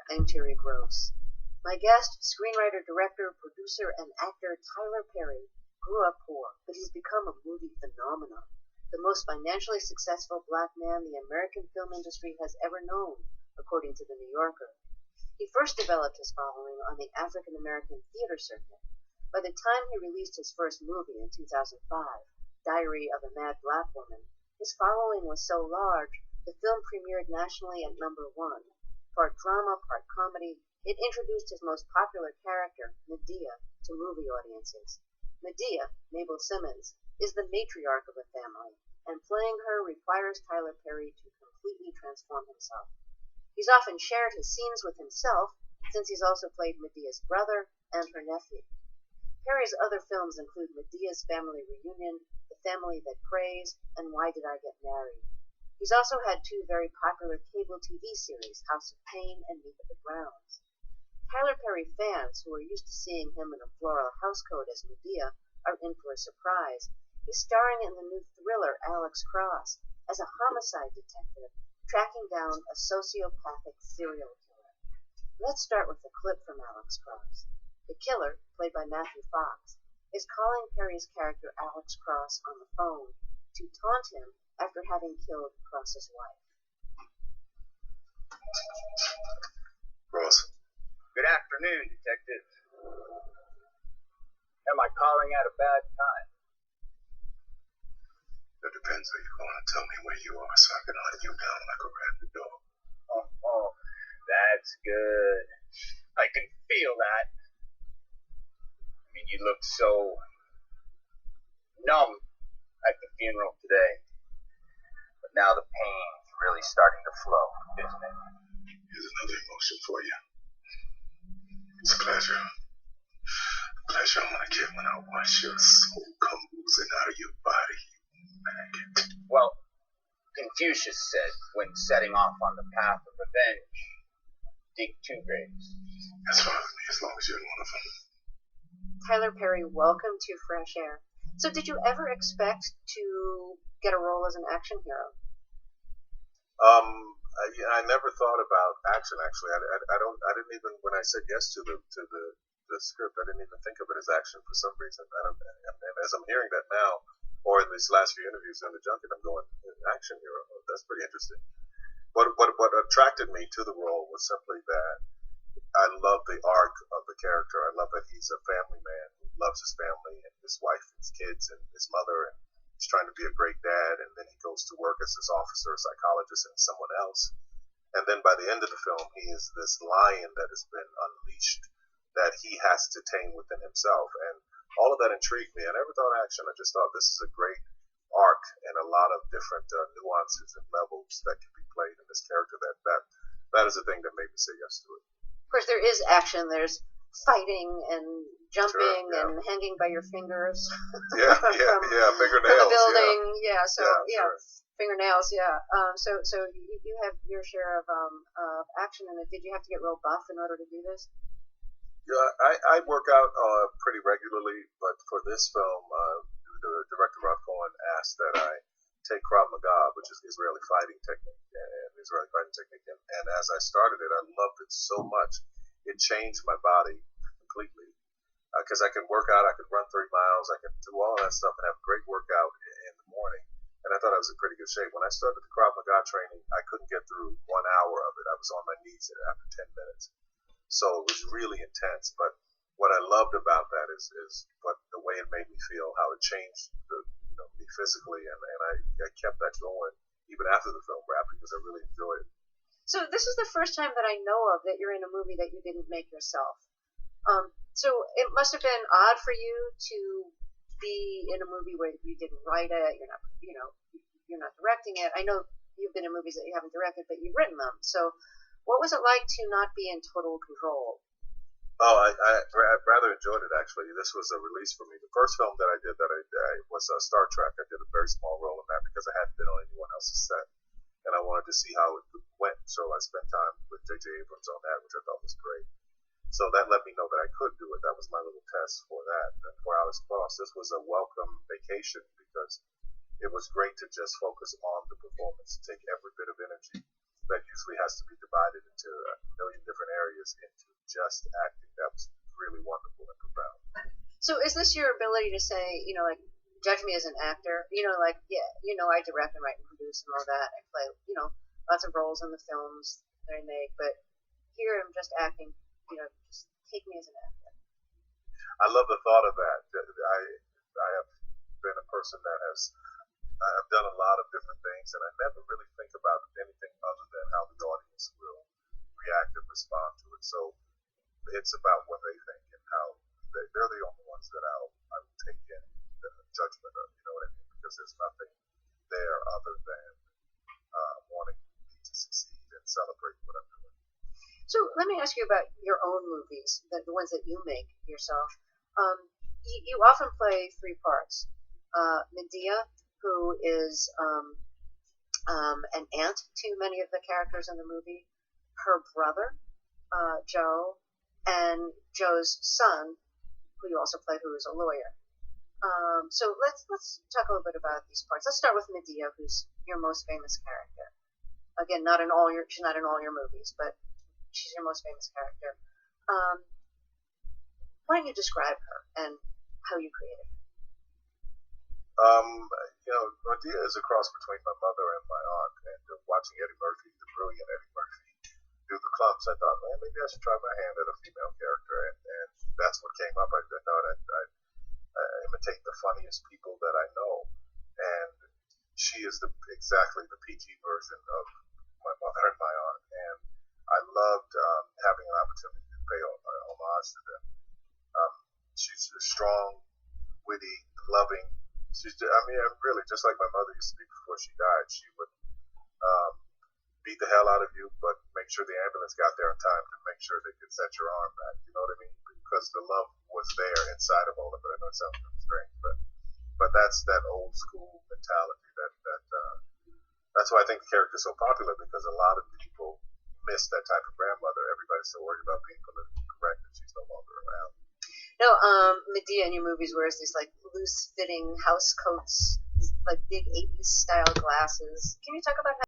I'm Terry Gross. My guest, screenwriter, director, producer, and actor Tyler Perry grew up poor, but he's become a movie phenomenon. The most financially successful black man the American film industry has ever known, according to The New Yorker. He first developed his following on the African American theater circuit. By the time he released his first movie in 2005, Diary of a Mad Black Woman, his following was so large, the film premiered nationally at #1. Part drama, part comedy, it introduced his most popular character, Medea, to movie audiences. Medea, Mabel Simmons, is the matriarch of the family, and playing her requires Tyler Perry to completely transform himself. He's often shared his scenes with himself, since he's also played Medea's brother and her nephew. Perry's other films include Medea's Family Reunion, The Family That Prays, and Why Did I Get Married? He's also had two very popular cable TV series, House of Pain and Meet the Browns. Tyler Perry fans who are used to seeing him in a floral housecoat as Medea are in for a surprise. He's starring in the new thriller Alex Cross as a homicide detective tracking down a sociopathic serial killer. Let's start with a clip from Alex Cross. The killer, played by Matthew Fox, is calling Perry's character Alex Cross on the phone to taunt him after having killed Cross's wife. Cross. Good afternoon, Detective. Am I calling at a bad time? It depends. Are you going to tell me where you are so I can hunt you down like a rabid dog? Oh, that's good. I can feel that. I mean, you looked so numb at the funeral today. But now the pain's really starting to flow, isn't it? Here's another emotion for you. It's pleasure. The pleasure I want to get when I watch your soul come oozing out of your body, you maggot. Well, Confucius said when setting off on the path of revenge, dig 2 graves. That's fine with me as long as you're in one of them. Tyler Perry, welcome to Fresh Air. So did you ever expect to get a role as an action hero? I never thought about action. Actually, I didn't even, when I said yes to the script, I didn't even think of it as action for some reason. And as I'm hearing that now, or in these last few interviews in the junket, I'm going, action hero. That's pretty interesting. What attracted me to the role was simply that I love the arc of the character. I love that he's a family man who loves his family and his wife and his kids and his mother, and he's trying to be a great dad, and then he goes to work as his officer, psychologist, and someone else. And then by the end of the film, he is this lion that has been unleashed that he has to tame within himself. And all of that intrigued me. I never thought action. I just thought this is a great arc and a lot of different nuances and levels that can be played in this character. That is the thing that made me say yes to it. Of course, there is action. There's fighting and jumping Sure, yeah. and hanging by your fingers. Yeah, from fingernails. the building. Sure. Fingernails. Yeah. So you have your share of action in it. Did you have to get real buff in order to do this? Yeah, I work out pretty regularly, but for this film, the director Rob Cohen asked that I take Krav Maga, which is Israeli fighting technique, and as I started it, I loved it so much. It changed my body completely because I could work out, I could run 30 miles, I could do all that stuff and have a great workout in the morning. And I thought I was in pretty good shape. When I started the Krav Maga training, I couldn't get through 1 hour of it. I was on my knees after 10 minutes. So it was really intense. But what I loved about that is what the way it made me feel, how it changed me physically, and I kept that going even after the film wrapped because I really enjoyed it. So this is the first time that I know of that you're in a movie that you didn't make yourself. So it must have been odd for you to be in a movie where you didn't write it. You're not directing it. I know you've been in movies that you haven't directed, but you've written them. So what was it like to not be in total control? Oh, I rather enjoyed it, actually. This was a release for me. The first film that I did was Star Trek. I did a very small role in that because I hadn't been on anyone else's set, and I wanted to see how it went. So I spent time with J.J. Abrams on that, which I thought was great. So that let me know that I could do it. That was my little test for that. And for Alex Cross, this was a welcome vacation because it was great to just focus on the performance, take every bit of energy, that usually has to be divided into a million different areas into just acting. That was really wonderful and profound. So is this your ability to say, like, judge me as an actor? Like, yeah, I direct and write and produce and all that. I play, lots of roles in the films that I make, but here I'm just acting, just take me as an actor. I love the thought of that. I have been a person that I've done a lot of different things, and I never really think about anything other than how the audience will react and respond to it. So it's about what they think and how they're the only ones that I will take in the judgment of. You know what I mean? Because there's nothing there other than wanting me to succeed and celebrate what I'm doing. So let me ask you about your own movies, the ones that you make yourself. You often play three parts. Medea, who is an aunt to many of the characters in the movie, her brother, Joe, and Joe's son, who you also play, who is a lawyer. So let's talk a little bit about these parts. Let's start with Medea, who's your most famous character. Again, she's not in all your movies, but she's your most famous character. Why don't you describe her and how you created her? Medea is a cross between my mother and my aunt, and watching Eddie Murphy, the brilliant Eddie Murphy, do the clumps, I thought, man, maybe I should try my hand at a female character, and that's what came up. I thought I'd imitate the funniest people that I know, and she is exactly the PG version of my mother and my aunt, and I loved having an opportunity to pay homage to them. She's strong, witty, loving. Really, just like my mother used to be before she died. She would beat the hell out of you, but make sure the ambulance got there on time to make sure they could set your arm back. You know what I mean? Because the love was there inside of all of it. I know it sounds really strange, but that's that old school mentality. That's why I think the character is so popular, because a lot of people miss that type of grandmother. Everybody's so worried about being politically correct that she's no longer around. Medea in your movies wears these like loose-fitting house coats, like big 80s style glasses. Can you talk about